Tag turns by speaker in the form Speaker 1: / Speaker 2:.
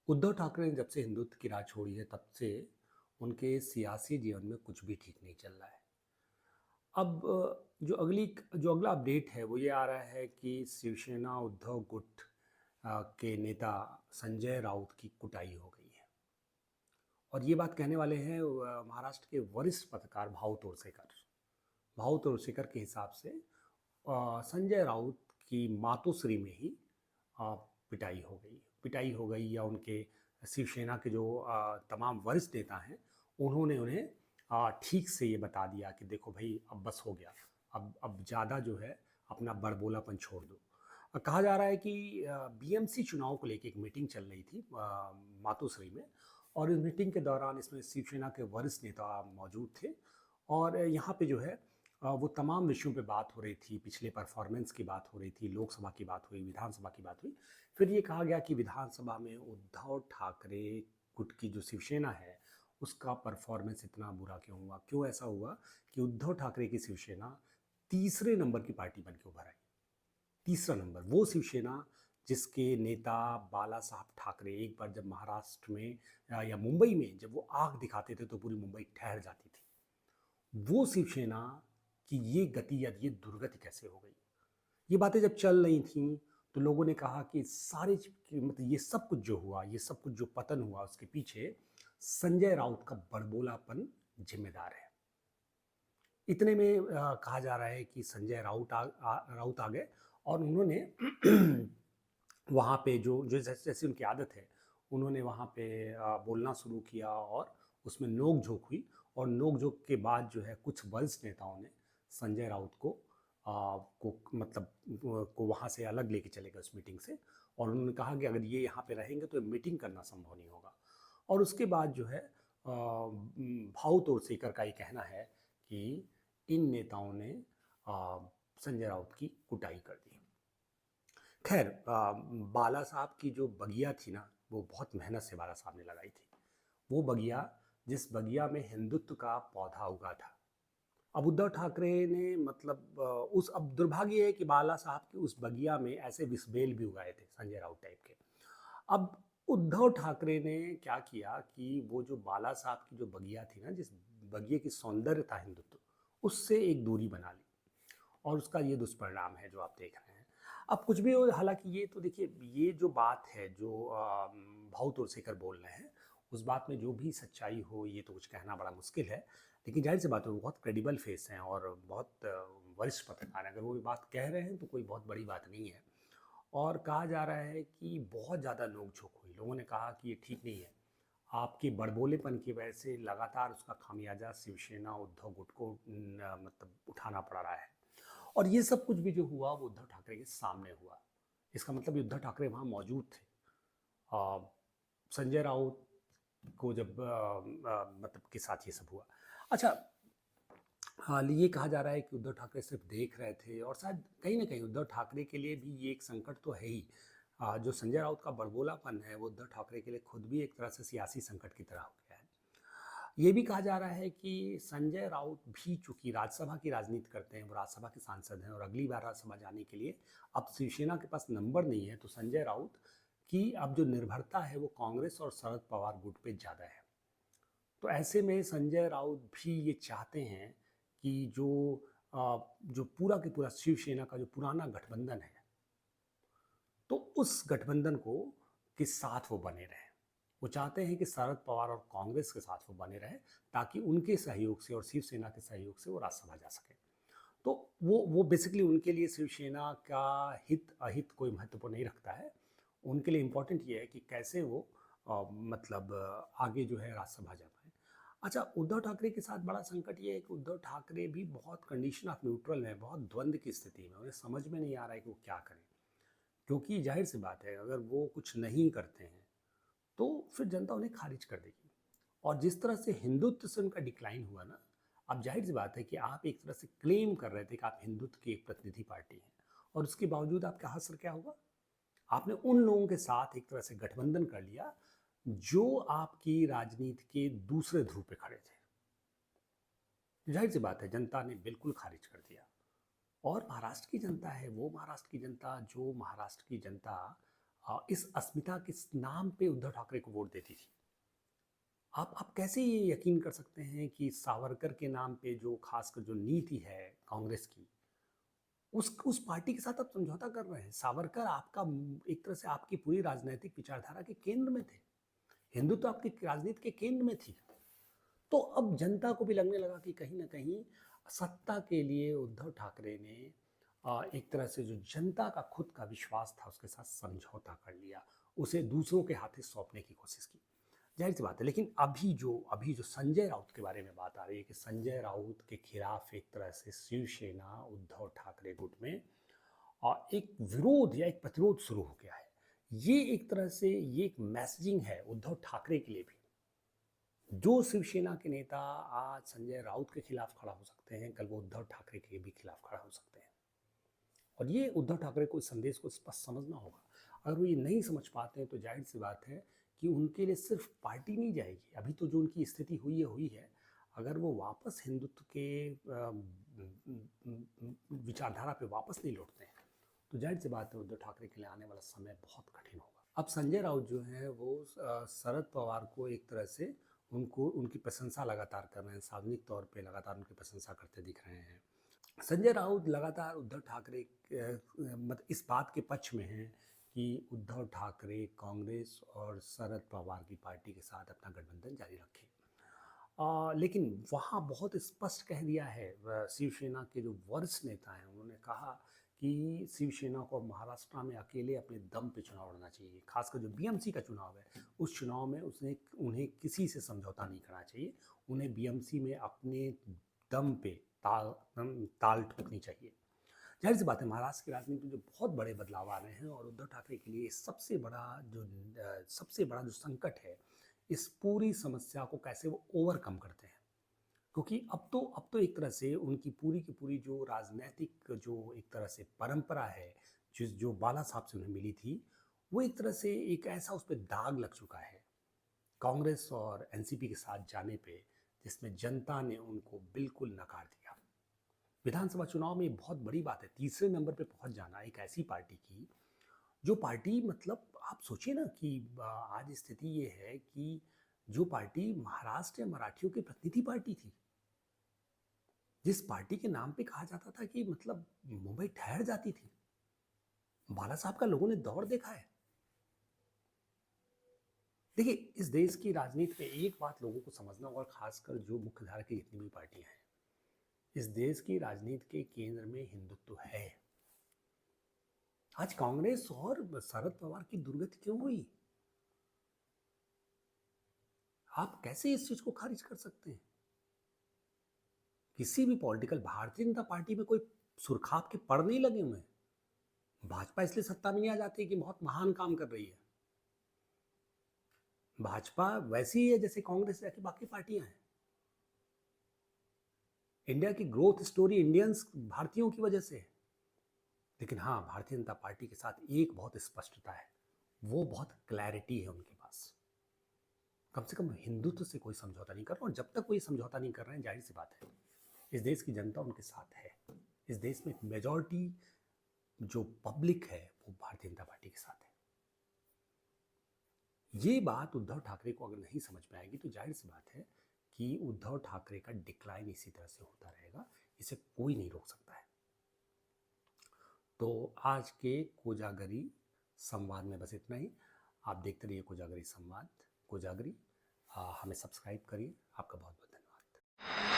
Speaker 1: उद्धव ठाकरे ने जब से हिंदुत्व की राह छोड़ी है तब से उनके सियासी जीवन में कुछ भी ठीक नहीं चल रहा है। अब जो अगला अपडेट है वो ये आ रहा है कि शिवसेना उद्धव गुट के नेता संजय राउत की कुटाई हो गई है। और ये बात कहने वाले हैं महाराष्ट्र के वरिष्ठ पत्रकार भाऊ तोरसेकर। भाऊ तोरसेकर के हिसाब से संजय राउत की मातोश्री में ही अ, पिटाई हो गई या उनके शिवसेना के जो तमाम वरिष्ठ नेता हैं उन्होंने उन्हें ठीक से ये बता दिया कि देखो भाई अब बस हो गया, अब ज़्यादा जो है अपना बड़बोलापन छोड़ दो। कहा जा रहा है कि बीएमसी चुनाव को लेकर एक मीटिंग चल रही थी मातोश्री में, और इस मीटिंग के दौरान इसमें शिवसेना के वरिष्ठ नेता मौजूद थे। और यहाँ पे जो है वो तमाम विषयों पे बात हो रही थी, पिछले परफॉर्मेंस की बात हो रही थी, लोकसभा की बात हुई, विधानसभा की बात हुई। फिर ये कहा गया कि विधानसभा में उद्धव ठाकरे गुट की जो शिवसेना है उसका परफॉर्मेंस इतना बुरा क्यों हुआ, क्यों ऐसा हुआ कि उद्धव ठाकरे की शिवसेना तीसरे नंबर की पार्टी बन के उभर आई। तीसरा नंबर वो शिवसेना जिसके नेता बाला साहब ठाकरे एक बार जब महाराष्ट्र में या मुंबई में जब वो आग दिखाते थे तो पूरी मुंबई ठहर जाती थी। वो शिवसेना की ये गति या ये दुर्गति कैसे हो गई, ये बातें जब चल रही थी तो लोगों ने कहा कि मतलब ये सब कुछ जो हुआ, ये सब कुछ जो पतन हुआ उसके पीछे संजय राउत का बड़बोलापन जिम्मेदार है। इतने में कहा जा रहा है कि संजय राउत आ गए और उन्होंने वहाँ पे जो जो जैसे जैसे उनकी आदत है उन्होंने वहाँ पे बोलना शुरू किया और उसमें नोक झोंक हुई। और नोक झोंक के बाद जो है कुछ वरिष्ठ नेताओं ने संजय राउत को मतलब को वहाँ से अलग लेके चले गए उस मीटिंग से। और उन्होंने कहा कि अगर ये यहाँ पे रहेंगे तो मीटिंग करना संभव नहीं होगा। और उसके बाद जो है भाऊ तोरसेकर का ये कहना है कि इन नेताओं ने संजय राउत की कुटाई कर दी। खैर बाला साहब की जो बगिया थी ना वो बहुत मेहनत से बाला साहब ने लगाई थी। वो बगिया जिस बगिया में हिंदुत्व का पौधा उगा था। अब उद्धव ठाकरे ने मतलब उस अब दुर्भाग्य है कि बाला साहब की उस बगिया में ऐसे विषबेल भी उगाए थे संजय राउत टाइप के। अब उद्धव ठाकरे ने क्या किया कि वो जो बाला साहब की जो बगिया थी ना, जिस बगिए की सौंदर्य था हिंदुत्व, उससे एक दूरी बना ली। और उसका ये दुष्परिणाम है जो आप देख रहे हैं। अब कुछ भी हो, हालांकि ये तो देखिए ये जो बात है जो भाऊ तुलसीकर बोल रहे हैं उस बात में जो भी सच्चाई हो ये तो कुछ कहना बड़ा मुश्किल है। लेकिन जाहिर सी बात है वो बहुत क्रेडिबल फेस हैं और बहुत वरिष्ठ पत्रकार हैं। अगर वो ये बात कह रहे हैं तो कोई बहुत बड़ी बात नहीं है। और कहा जा रहा है कि बहुत ज़्यादा नोक-झोंक हुई। लोगों ने कहा कि ये ठीक नहीं है। आपके बड़बोलेपन की वजह से लगातार उसका खामियाजा शिवसेना उद्धव गुट को मतलब उठाना पड़ रहा है। और ये सब कुछ भी जो हुआ वो उद्धव ठाकरे के सामने हुआ। इसका मतलब उद्धव ठाकरे वहाँ मौजूद थे। अ, संजय राउत को जब मतलब के साथ ये सब हुआ। अच्छा, हाल ये कहा जा रहा है कि उद्धव ठाकरे सिर्फ देख रहे थे और शायद कहीं ना कहीं उद्धव ठाकरे के लिए भी ये एक संकट तो है ही। जो संजय राउत का बड़बोलापन है वो उद्धव ठाकरे के लिए खुद भी एक तरह से सियासी संकट की तरह हो गया है। ये भी कहा जा रहा है कि संजय राउत भी चूंकि राज्यसभा की राजनीति करते हैं, वो राज्यसभा के सांसद हैं और अगली बार राज्यसभा जाने के लिए अब शिवसेना के पास नंबर नहीं है, तो संजय राउत की अब जो निर्भरता है वो कांग्रेस और शरद पवार गुट पे ज़्यादा है। तो ऐसे में संजय राउत भी ये चाहते हैं कि जो पूरा के पूरा शिवसेना का जो पुराना गठबंधन है तो उस गठबंधन को के साथ वो बने रहें। वो चाहते हैं कि शरद पवार और कांग्रेस के साथ वो बने रहे ताकि उनके सहयोग से और शिवसेना के सहयोग से वो राज्यसभा जा सके। तो वो बेसिकली उनके लिए शिवसेना का हित अहित कोई महत्व नहीं रखता है। उनके लिए इम्पोर्टेंट ये है कि कैसे वो मतलब आगे जो है राज्यसभा जा पाए। अच्छा, उद्धव ठाकरे के साथ बड़ा संकट ये है कि उद्धव ठाकरे भी बहुत कंडीशन ऑफ न्यूट्रल में, बहुत द्वंद्व की स्थिति में, उन्हें समझ में नहीं आ रहा है कि वो क्या करें। क्योंकि जाहिर सी बात है अगर वो कुछ नहीं करते हैं तो फिर जनता उन्हें खारिज कर देगी। और जिस तरह से हिंदुत्व से उनका डिक्लाइन हुआ ना, अब जाहिर सी बात है कि आप एक तरह से क्लेम कर रहे थे कि आप हिंदुत्व की एक प्रतिनिधि पार्टी हैं और उसके बावजूद आपका असर क्या हुआ? आपने उन लोगों के साथ एक तरह से गठबंधन कर लिया जो आपकी राजनीति के दूसरे ध्रुव पे खड़े थे। जाहिर सी बात है जनता ने बिल्कुल खारिज कर दिया। और महाराष्ट्र की जनता है वो महाराष्ट्र की जनता जो महाराष्ट्र की जनता इस अस्मिता के नाम पे उद्धव ठाकरे को वोट देती थी। आप कैसे ये यकीन कर सकते हैं कि सावरकर के नाम पे जो खासकर जो नीति है कांग्रेस की, उस पार्टी के साथ आप समझौता कर रहे हैं? सावरकर आपका एक तरह से आपकी पूरी राजनीतिक विचारधारा के केंद्र में थे। हिंदुत्व तो आपकी राजनीति के केंद्र में थी। तो अब जनता को भी लगने लगा कि कहीं ना कहीं सत्ता के लिए उद्धव ठाकरे ने एक तरह से जो जनता का खुद का विश्वास था उसके साथ समझौता कर लिया, उसे दूसरों के हाथे सौंपने की कोशिश की। जाहिर सी बात है, लेकिन अभी जो संजय राउत के बारे में बात आ रही है कि संजय राउत के खिलाफ एक तरह से शिवसेना उद्धव ठाकरे गुट में एक विरोध या एक प्रतिरोध शुरू हो गया है। ये एक तरह से ये एक मैसेजिंग है उद्धव ठाकरे के लिए भी। जो शिवसेना के नेता आज संजय राउत के खिलाफ खड़ा हो सकते हैं, कल वो उद्धव ठाकरे के भी खिलाफ खड़ा हो सकते हैं। और ये उद्धव ठाकरे को इस संदेश को स्पष्ट समझना होगा। अगर वो ये नहीं समझ पाते हैं तो जाहिर सी बात है कि उनके लिए सिर्फ पार्टी नहीं जाएगी। अभी तो जो उनकी स्थिति हुई है। अगर वो वापस हिंदुत्व के विचारधारा पे वापस नहीं लौटते हैं तो जाहिर सी बात है उद्धव ठाकरे के लिए आने वाला समय बहुत कठिन होगा। अब संजय राउत जो है वो शरद पवार को एक तरह से उनकी प्रशंसा लगातार कर रहे हैं, सार्वजनिक तौर पे लगातार उनकी प्रशंसा करते दिख रहे हैं। संजय राउत लगातार उद्धव ठाकरे मतलब इस बात के पक्ष में हैं कि उद्धव ठाकरे कांग्रेस और शरद पवार की पार्टी के साथ अपना गठबंधन जारी रखें। लेकिन वहाँ बहुत स्पष्ट कह दिया है शिवसेना के जो वरिष्ठ नेता हैं, उन्होंने कहा कि शिवसेना को महाराष्ट्र में अकेले अपने दम पे चुनाव लड़ना चाहिए। खासकर जो बीएमसी का चुनाव है उस चुनाव में उन्हें किसी से समझौता नहीं करना चाहिए। उन्हें बीएमसी में अपने दम पे ताल ठोकनी चाहिए। जाहिर सी बात है महाराष्ट्र की राजनीति में जो बहुत बड़े बदलाव आ रहे हैं और उद्धव ठाकरे के लिए सबसे बड़ा जो संकट है, इस पूरी समस्या को कैसे वो ओवरकम करते हैं। क्योंकि अब तो एक तरह से उनकी पूरी की पूरी जो राजनीतिक जो एक तरह से परंपरा है जो बाला साहब से उन्हें मिली थी, वो एक तरह से एक ऐसा उस पर दाग लग चुका है कांग्रेस और एनसीपी के साथ जाने पे, जिसमें जनता ने उनको बिल्कुल नकार दिया। विधानसभा चुनाव में बहुत बड़ी बात है तीसरे नंबर पे पहुंच जाना एक ऐसी पार्टी की, जो पार्टी मतलब आप सोचिए ना कि आज स्थिति ये है कि जो पार्टी महाराष्ट्र या मराठियों की प्रतिनिधि पार्टी थी, जिस पार्टी के नाम पे कहा जाता था कि मतलब मुंबई ठहर जाती थी, बाला साहब का लोगों ने दौर देखा है। देखिए इस देश की राजनीति में एक बात लोगों को समझना होगा, खासकर जो मुख्यधारा की जितनी भी पार्टियां हैं, इस देश की राजनीति के केंद्र में हिंदुत्व है। आज कांग्रेस और शरद पवार की दुर्गति क्यों हुई? आप कैसे इस चीज को खारिज कर सकते हैं? किसी भी पॉलिटिकल भारतीय जनता पार्टी में कोई सुरखाब के पड़ नहीं लगे हुए हैं। भाजपा इसलिए सत्ता में नहीं आ जाती कि बहुत महान काम कर रही है। भाजपा वैसी ही है जैसे कांग्रेस या बाकी पार्टियां हैं। इंडिया की ग्रोथ स्टोरी इंडियंस भारतीयों की वजह से है। लेकिन हाँ, भारतीय जनता पार्टी के साथ एक बहुत स्पष्टता है, वो बहुत क्लैरिटी है उनके पास। कम से कम हिंदुत्व से कोई समझौता नहीं कर रहा, और जब तक कोई समझौता नहीं कर रहे हैं, जाहिर सी बात है इस देश की जनता उनके साथ है। इस देश में मेजॉरिटी जो पब्लिक है वो भारतीय जनता पार्टी के साथ है। ये बात उद्धव ठाकरे को अगर नहीं समझ में आएगी तो जाहिर सी बात है कि उद्धव ठाकरे का डिक्लाइन इसी तरह से होता रहेगा, इसे कोई नहीं रोक सकता है। तो आज के कोजागरी संवाद में बस इतना ही। आप देखते रहिए कोजागरी संवाद, कोजागरी। हमें सब्सक्राइब करिए। आपका बहुत बहुत धन्यवाद।